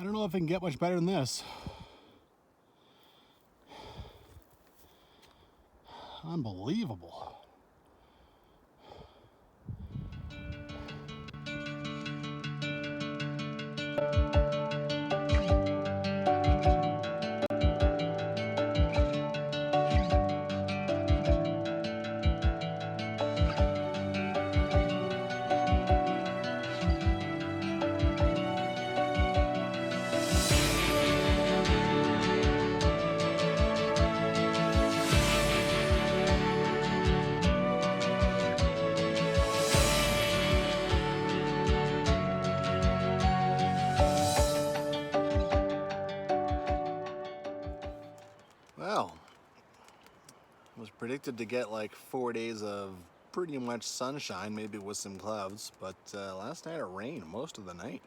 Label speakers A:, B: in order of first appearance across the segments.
A: I don't know if I can get much better than this. Unbelievable. Well, I was predicted to get like 4 days of pretty much sunshine, maybe with some clouds, but last night it rained most of the night.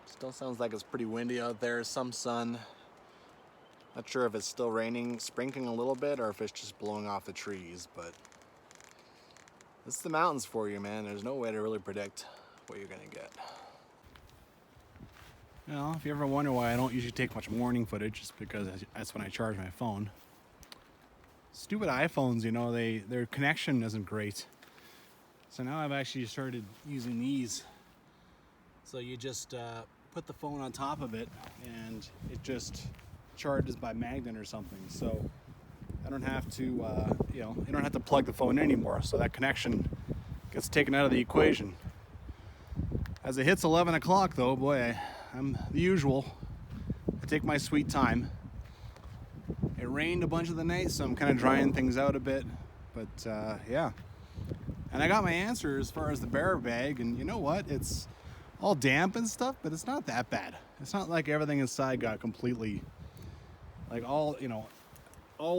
A: Still sounds like it's pretty windy out there, some sun. Not sure if it's still raining, sprinkling a little bit, or if it's just blowing off the trees, but it's the mountains for you, man. There's no way to really predict what you're gonna get. Well, if you ever wonder why I don't usually take much morning footage, it's because that's when I charge my phone. Stupid iPhones, you know, their connection isn't great. So now I've actually started using these. So you just put the phone on top of it and it just charges by magnet or something. So I don't have to, you don't have to plug the phone in anymore. So that connection gets taken out of the equation. As it hits 11 o'clock though, boy, I'm the usual. I take my sweet time. It rained a bunch of the night, so I'm kind of drying things out a bit. But yeah. And I got my answer as far as the bear bag, and you know what? It's all damp and stuff, but it's not that bad. It's not like everything inside got completely, like all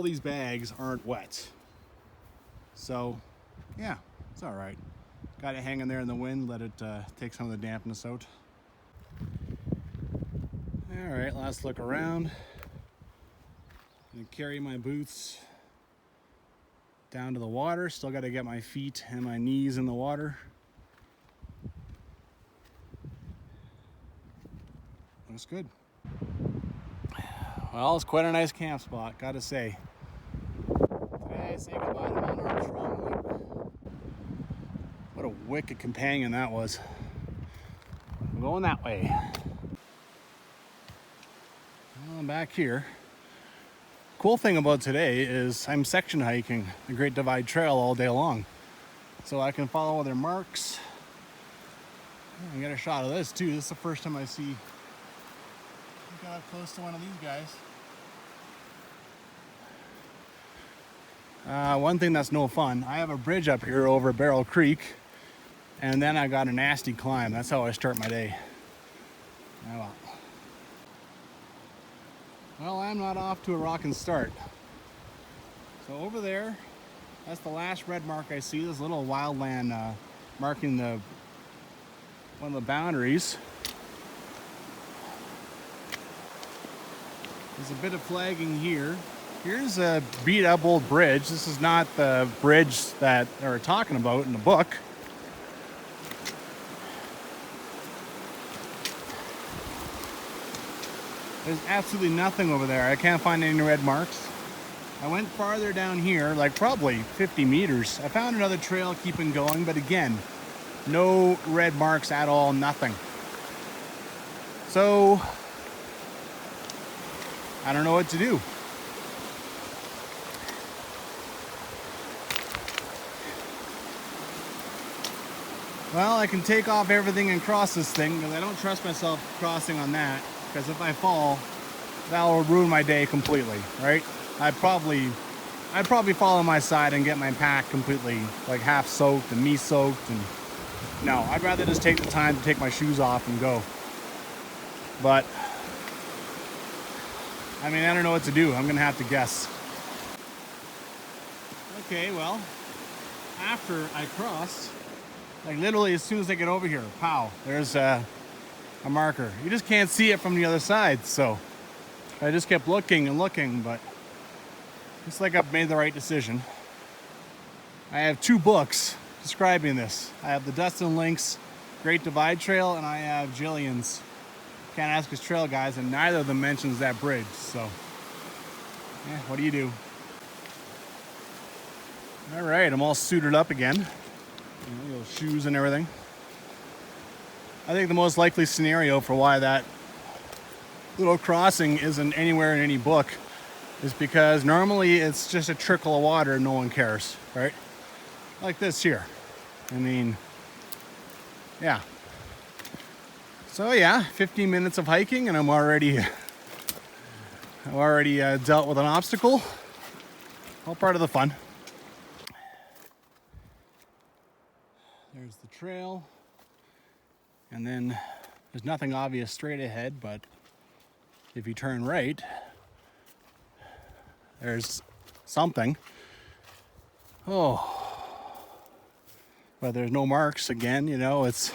A: these bags aren't wet. So yeah, it's all right. Got it hanging there in the wind, let it take some of the dampness out. All right, last look around. Gonna carry my boots down to the water. Still got to get my feet and my knees in the water. Looks good. Well, it's quite a nice camp spot, gotta say. Today I say goodbye to Mount Armstrong. What a wicked companion that was. I'm going that way. Well, I'm back here. Cool thing about today is I'm section hiking the Great Divide Trail all day long. So I can follow their marks. And get a shot of this too. This is the first time I got up close to one of these guys. One thing that's no fun, I have a bridge up here over Barrel Creek, and then I got a nasty climb. That's how I start my day. Oh well. Well, I'm not off to a rockin' start. So over there, that's the last red mark I see. This little wildland marking one of the boundaries. There's a bit of flagging here. Here's a beat up old bridge. This is not the bridge that they were talking about in the book. There's absolutely nothing over there. I can't find any red marks. I went farther down here, like probably 50 meters. I found another trail keeping going, but again, no red marks at all, nothing. So, I don't know what to do. Well, I can take off everything and cross this thing, because I don't trust myself crossing on that. Because if I fall, that will ruin my day completely, right? I'd probably fall on my side and get my pack completely like half soaked and me soaked. And no, I'd rather just take the time to take my shoes off and go. But I mean, I don't know what to do. I'm gonna have to guess. Okay, well, after I crossed, like literally as soon as I get over here, pow, there's a marker. You just can't see it from the other side, so I just kept looking and looking, but looks like I've made the right decision. I have 2 books describing this. I have the Dustin Lynx Great Divide Trail, and I have Jillian's Kananaskis Trail guys, and neither of them mentions that bridge. So, yeah, what do you do? All right, I'm all suited up again. You know, shoes and everything. I think the most likely scenario for why that little crossing isn't anywhere in any book is because normally it's just a trickle of water and no one cares, right? Like this here. I mean, yeah. So yeah, 15 minutes of hiking and I've already dealt with an obstacle. All part of the fun. There's the trail. And then there's nothing obvious straight ahead, but if you turn right, there's something. Oh, but there's no marks again, you know, it's,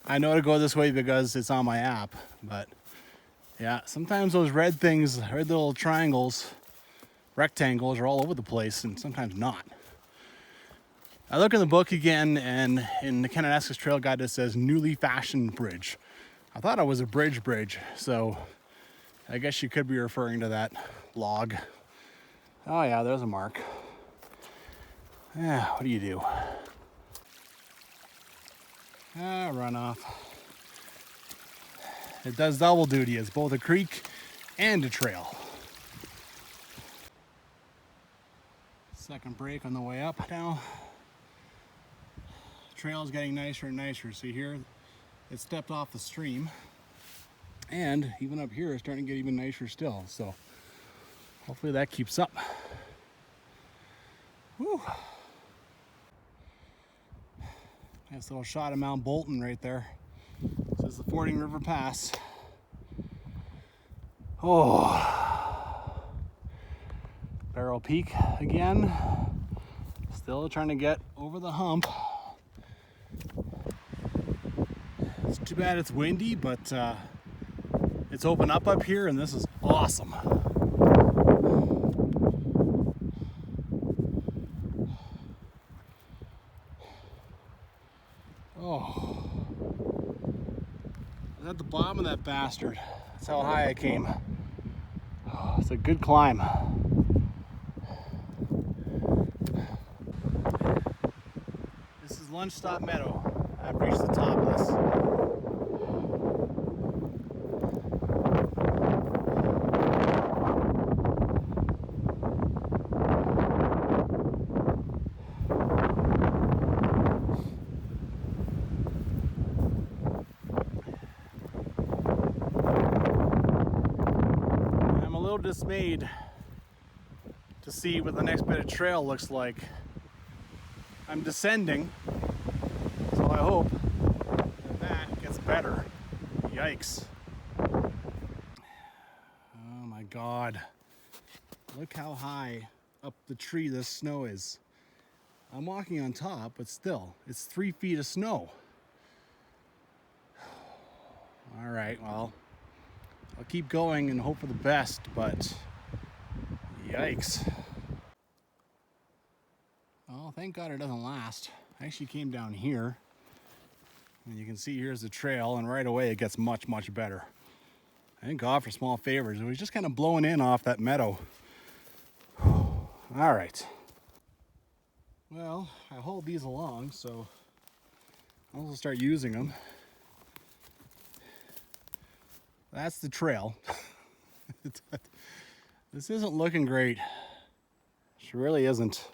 A: I know to go this way because it's on my app, but yeah, sometimes those red things, red little triangles, rectangles are all over the place and sometimes not. I look in the book again, and in the Kananaskis Trail Guide it says newly fashioned bridge. I thought it was a bridge, so I guess you could be referring to that log. Oh yeah, there's a mark. Yeah, what do you do? Runoff. It does double duty. It's both a creek and a trail. Second break on the way up now. Trail is getting nicer and nicer. See here, it stepped off the stream, and even up here it's starting to get even nicer still. So hopefully that keeps up. Whew. Nice little shot of Mount Bolton right there. This is the Fording River Pass. Oh, Barrel Peak again. Still trying to get over the hump. It's too bad it's windy, but it's open up here, and this is awesome. Oh, I'm at the bottom of that bastard. That's how high I came. Oh, it's a good climb. This is Lunch Stop Meadow. I've reached the top of this. I'm a little dismayed to see what the next bit of trail looks like. I'm descending, so I hope that gets better. Yikes. Oh my God. Look how high up the tree this snow is. I'm walking on top, but still, it's 3 feet of snow. All right, well, I'll keep going and hope for the best, but yikes. Well, thank God it doesn't last. I actually came down here, and you can see here's the trail, and right away it gets much, much better. Thank God for small favors. It was just kind of blowing in off that meadow. All right. Well, I hauled these along, so I'll start using them. That's the trail. This isn't looking great. She really isn't.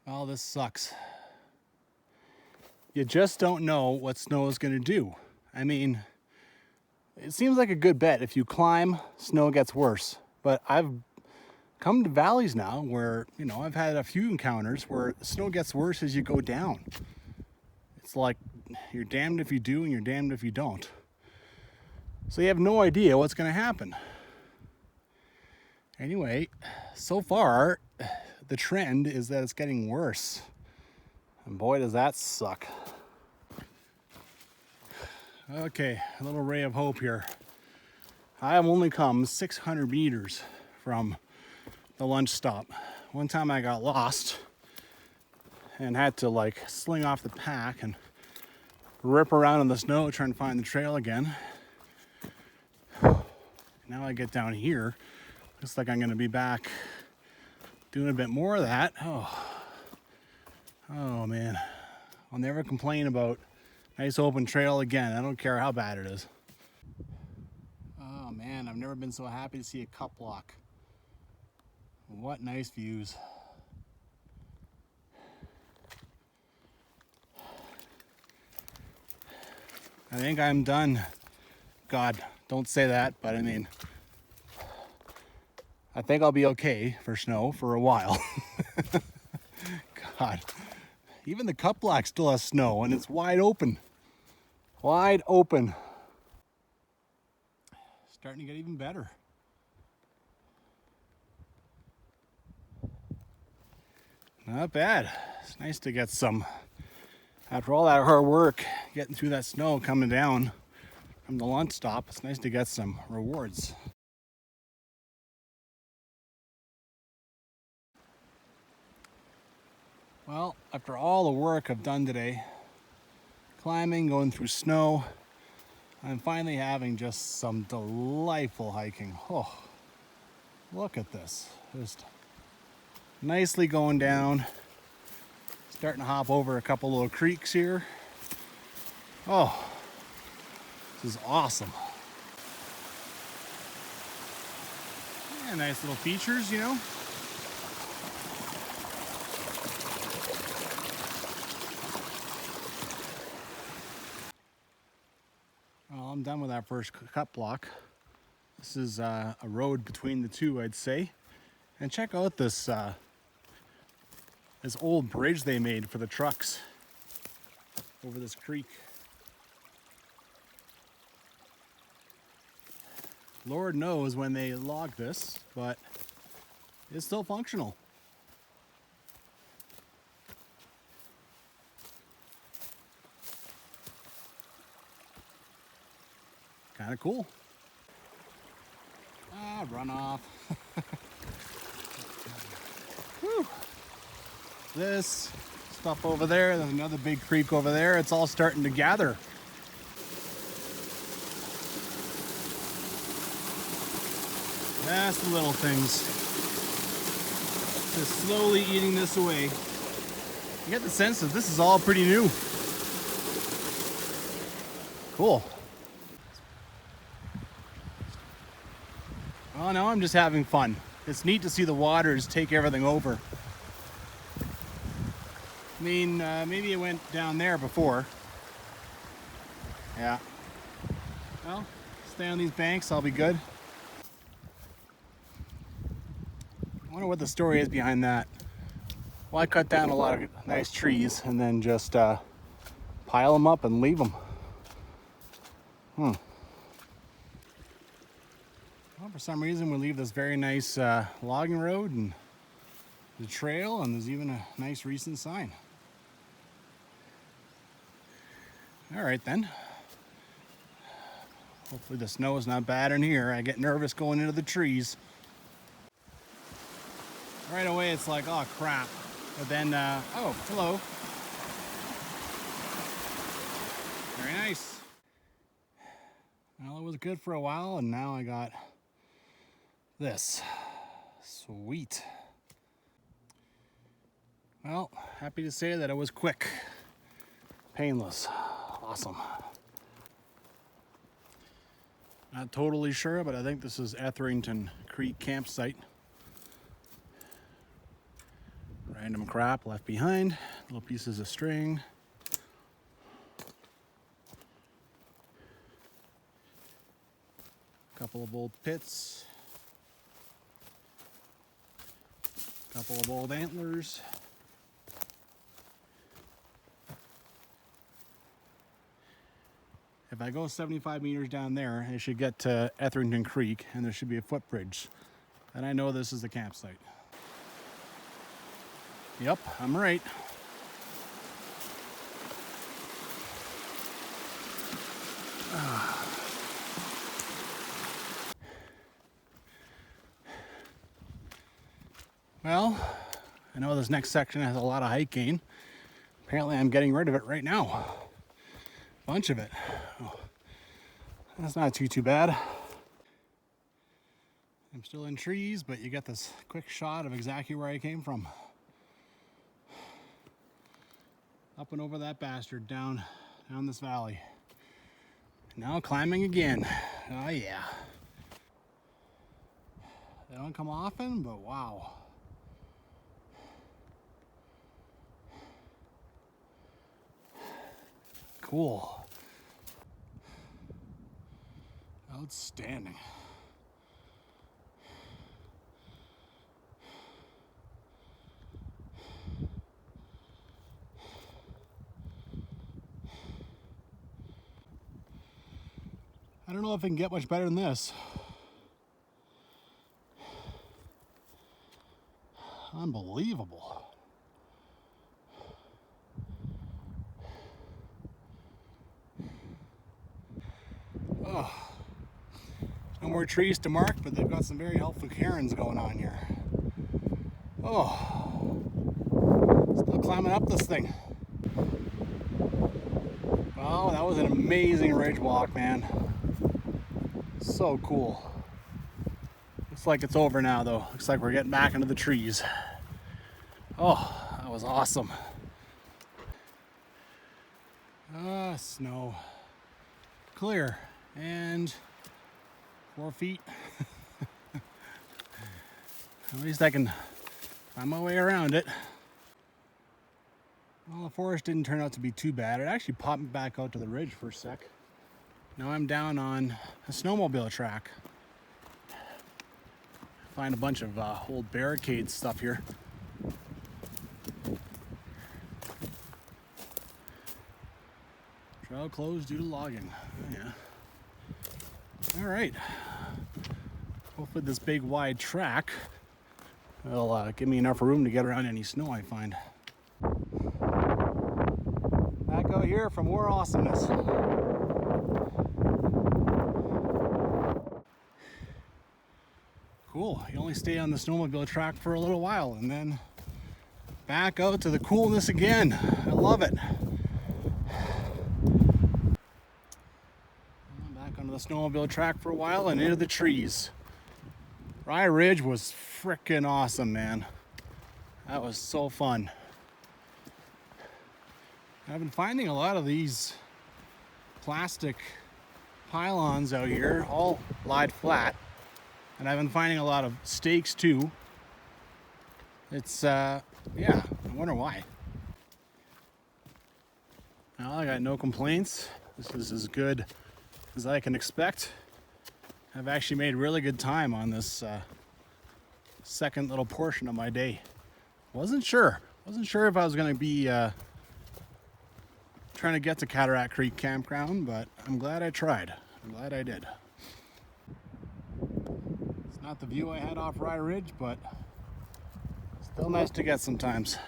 A: Oh, this sucks. You just don't know what snow is going to do. I mean, it seems like a good bet. If you climb, snow gets worse. But I've come to valleys now where, you know, I've had a few encounters where snow gets worse as you go down. It's like you're damned if you do and you're damned if you don't. So you have no idea what's going to happen. Anyway, so far, the trend is that it's getting worse. And boy, does that suck. Okay, a little ray of hope here. I have only come 600 meters from the lunch stop. One time I got lost, and had to like sling off the pack and rip around in the snow trying to find the trail again. Now I get down here, looks like I'm going to be back doing a bit more of that. Oh man, I'll never complain about nice open trail again. I don't care how bad it is. Oh man, I've never been so happy to see a cup block. What nice views. I think I'm done. God, don't say that, but I mean, I think I'll be okay for snow for a while. God, even the cup block still has snow and it's wide open. Wide open. Starting to get even better. Not bad. It's nice to get some, after all that hard work, getting through that snow coming down from the lunch stop, it's nice to get some rewards. Well, after all the work I've done today, climbing, going through snow, I'm finally having just some delightful hiking. Oh, look at this. Just nicely going down. Starting to hop over a couple little creeks here. Oh, this is awesome. Yeah, nice little features, you know. Well, I'm done with that first cut block. This is a road between the two, I'd say. And check out this this old bridge they made for the trucks over this creek. Lord knows when they logged this, but it's still functional. Kind of cool. Ah, runoff. Whew. This stuff over there, there's another big creek over there. It's all starting to gather. That's the little things. Just slowly eating this away. You get the sense that this is all pretty new. Cool. Oh, now I'm just having fun. It's neat to see the waters take everything over. I mean, maybe it went down there before. Yeah. Well, stay on these banks, I'll be good. I wonder what the story is behind that. Well, I cut down a lot of nice trees and then just pile them up and leave them. Well, for some reason we leave this very nice logging road and the trail, and there's even a nice recent sign. All right then. Hopefully the snow is not bad in here. I get nervous going into the trees. Right away it's like, oh crap. But then, oh, hello. Very nice. Well, it was good for a while, and now I got this. Sweet. Well, happy to say that it was quick. Painless. Awesome. Not totally sure, but I think this is Etherington Creek campsite. Random crap left behind. Little pieces of string. Couple of old pits. Couple of old antlers. If I go 75 meters down there, I should get to Etherington Creek, and there should be a footbridge. And I know this is the campsite. Yep, I'm right. Well, I know this next section has a lot of hiking, Apparently I'm getting rid of it right now. Bunch of it. Oh, that's not too bad. I'm still in trees, but you get this quick shot of exactly where I came from. Up and over that bastard down this valley. Now climbing again. Oh yeah. They don't come often, but wow. Cool. Outstanding. I don't know if it can get much better than this. Unbelievable. Oh, no more trees to mark, but they've got some very helpful cairns going on here. Oh, still climbing up this thing. Wow, that was an amazing ridge walk, man. So cool. Looks like it's over now, though. Looks like we're getting back into the trees. Oh, that was awesome. Snow. Clear. And 4 feet. At least I can find my way around it. Well, the forest didn't turn out to be too bad. It actually popped me back out to the ridge for a sec. Now I'm down on a snowmobile track. Find a bunch of old barricade stuff here. Trail closed due to logging. Oh, yeah. All right. Hopefully this big wide track will give me enough room to get around any snow I find. Back out here for more awesomeness. Cool. You only stay on the snowmobile track for a little while and then back out to the coolness again. I love it. Back onto the snowmobile track for a while and into the trees. Rye Ridge was frickin' awesome, man. That was so fun. I've been finding a lot of these plastic pylons out here, all lied flat. And I've been finding a lot of stakes too. It's, yeah, I wonder why. Well, I got no complaints. This is as good as I can expect. I've actually made really good time on this second little portion of my day. Wasn't sure if I was going to be trying to get to Kananaskis Creek campground, but I'm glad I tried. I'm glad I did. It's not the view I had off Rye Ridge, but still nice to get sometimes.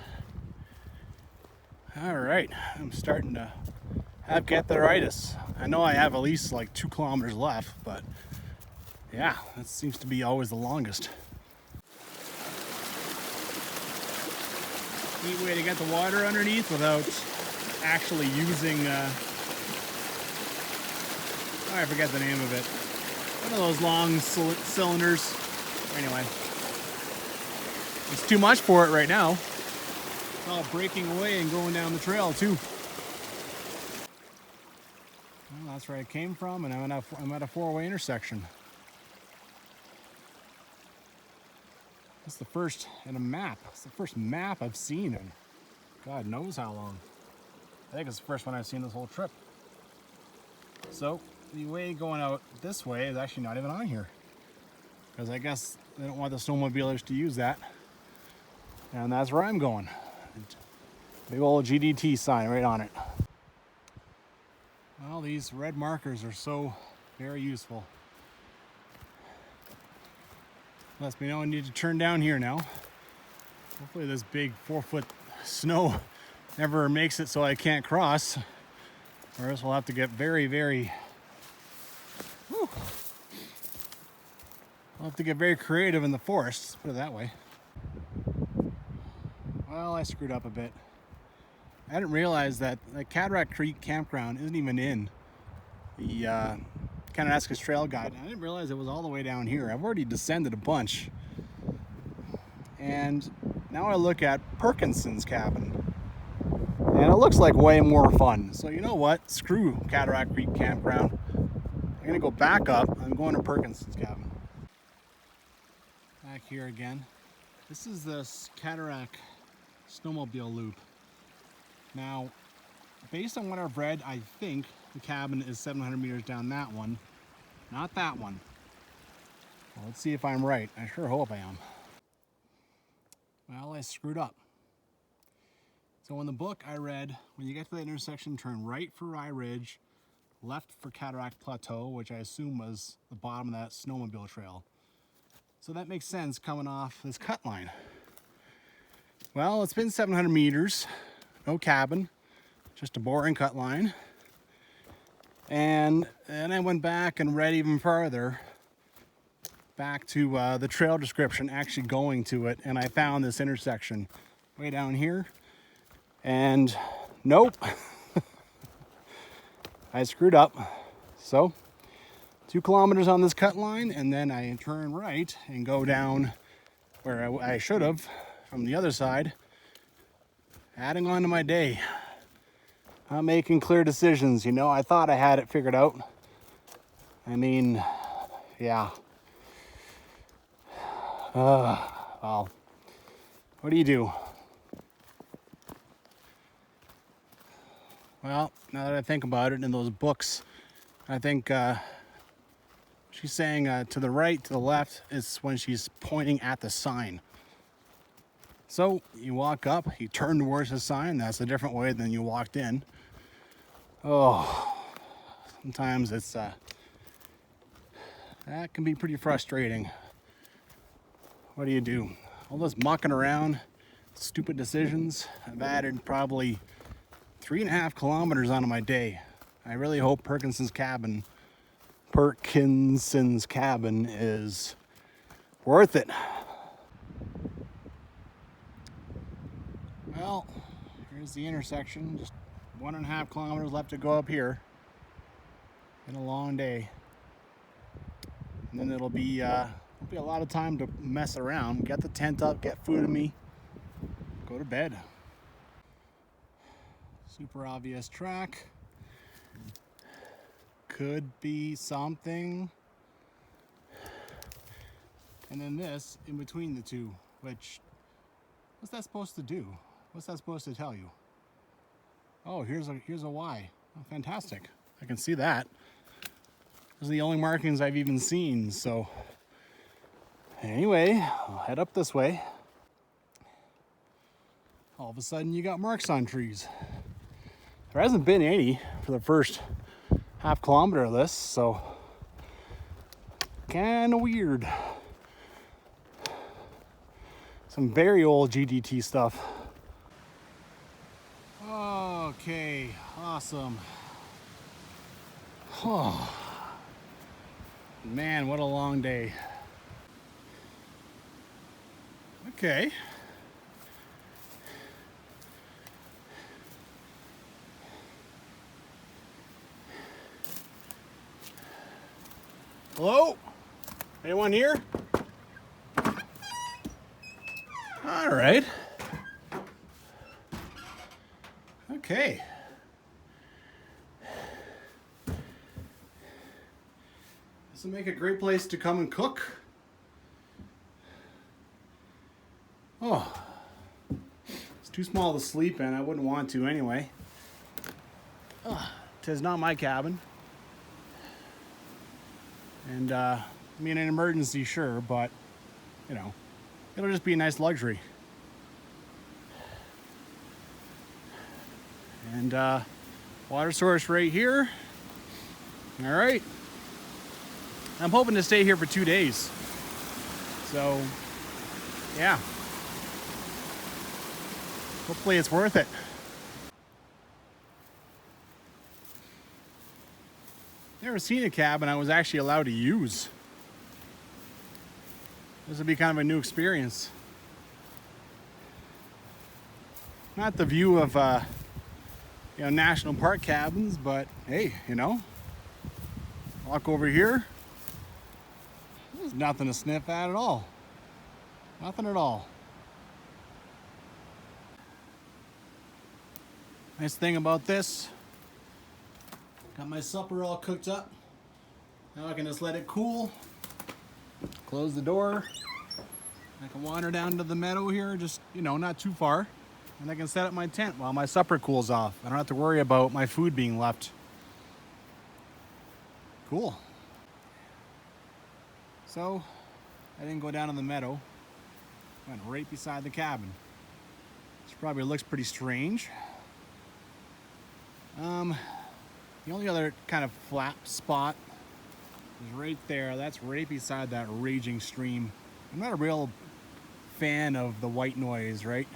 A: All right, I'm starting to have arthritis. I know I have at least like 2 kilometers left, but yeah, that seems to be always the longest. Neat way to get the water underneath without actually using, I forget the name of it. One of those long cylinders. Anyway, it's too much for it right now. It's all breaking away and going down the trail too. Well, that's where I came from, and I'm at a 4-way intersection. It's the first in a map. It's the first map I've seen in God knows how long. I think it's the first one I've seen this whole trip. So the way going out this way is actually not even on here, because I guess they don't want the snowmobilers to use that. And that's where I'm going. Big old GDT sign right on it. Well, these red markers are so very useful. Lets me know I need to turn down here now. Hopefully this big 4-foot snow never makes it so I can't cross, or else we'll have to get very, very, whew. We'll have to get very creative in the forest, let's put it that way. Well, I screwed up a bit. I didn't realize that the Kananaskis Creek campground isn't even in the Kananaskis Trail guide. I didn't realize it was all the way down here. I've already descended a bunch. And now I look at Perkinson's cabin. And it looks like way more fun. So you know what? Screw Kananaskis Creek campground. I'm gonna go back up. I'm going to Perkinson's cabin. Back here again. This is the Kananaskis snowmobile loop. Now, based on what I've read, I think the cabin is 700 meters down that one, not that one. Well, let's see if I'm right. I sure hope I am. Well, I screwed up. So in the book I read, when you get to the intersection, turn right for Rye Ridge, left for Cataract Plateau, which I assume was the bottom of that snowmobile trail. So that makes sense coming off this cut line. Well, it's been 700 meters, no cabin, just a boring cut line. And then I went back and read even farther, back to the trail description, actually going to it, and I found this intersection way down here. And nope, I screwed up. So 2 kilometers on this cut line, and then I turn right and go down where I should have from the other side, adding on to my day. Not making clear decisions, you know. I thought I had it figured out. I mean, yeah. Well, what do you do? Well, now that I think about it, in those books, I think she's saying to the right, to the left is when she's pointing at the sign. So you walk up, you turn towards the sign. That's a different way than you walked in. Oh, sometimes it's that can be pretty frustrating. What do? All this mucking around, stupid decisions. I've added probably 3.5 kilometers onto my day. I really hope Perkinson's cabin is worth it. Well, here's the intersection. Just 1.5 kilometers left to go up here. Been a long day. And then it'll be a lot of time to mess around. Get the tent up, get food in me, go to bed. Super obvious track. Could be something. And then this in between the two, which, what's that supposed to do? What's that supposed to tell you? Oh, here's a Y. Oh, fantastic. I can see that. Those are the only markings I've even seen. So anyway, I'll head up this way. All of a sudden you got marks on trees. There hasn't been any for the first half kilometer of this, so kind of weird. Some very old GDT stuff. Okay, awesome. Oh, man, what a long day. Okay. Hello? Anyone here? All right. Okay. This will make a great place to come and cook. Oh, it's too small to sleep in. I wouldn't want to anyway. Tis not my cabin. And, I mean, an emergency, sure, but, you know, it'll just be a nice luxury. And, water source right here. All right. I'm hoping to stay here for 2 days. So, yeah. Hopefully it's worth it. Never seen a cabin I was actually allowed to use. This would be kind of a new experience. Not the view of national park cabins, but hey, walk over here. There's nothing to sniff at all. Nothing at all. Nice thing about this, got my supper all cooked up. Now I can just let it cool. Close the door. I can wander down to the meadow here, just, not too far. And I can set up my tent while my supper cools off. I don't have to worry about my food being left. Cool. So, I didn't go down in the meadow. I went right beside the cabin. This probably looks pretty strange. The only other kind of flat spot is right there. That's right beside that raging stream. I'm not a real fan of the white noise, right?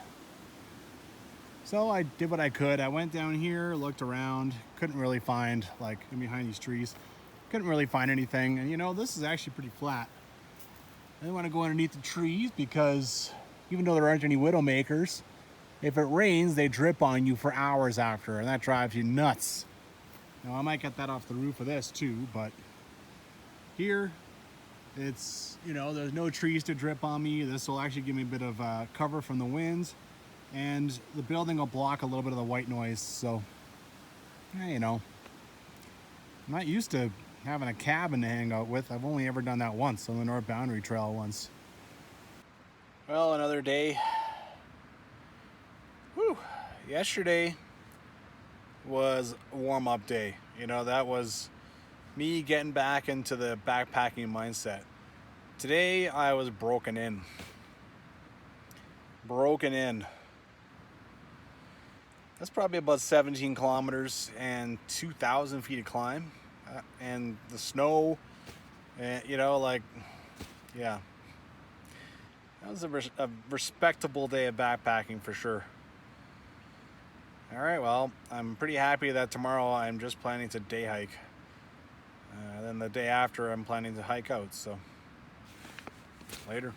A: So I did what I could. I went down here, looked around, couldn't really find, like, in behind these trees, couldn't really find anything. And this is actually pretty flat. I didn't want to go underneath the trees because even though there aren't any widowmakers, if it rains, they drip on you for hours after, and that drives you nuts. Now, I might get that off the roof of this too, but here, it's, there's no trees to drip on me. This will actually give me a bit of cover from the winds, and the building will block a little bit of the white noise. So, I'm not used to having a cabin to hang out with. I've only ever done that once on the North Boundary Trail once. Well, another day. Whew. Yesterday was a warm-up day. That was me getting back into the backpacking mindset. Today I was broken in. That's probably about 17 kilometers and 2,000 feet of climb. And the snow, yeah. That was a respectable day of backpacking for sure. All right, well, I'm pretty happy that tomorrow I'm just planning to day hike. Then the day after I'm planning to hike out, so later.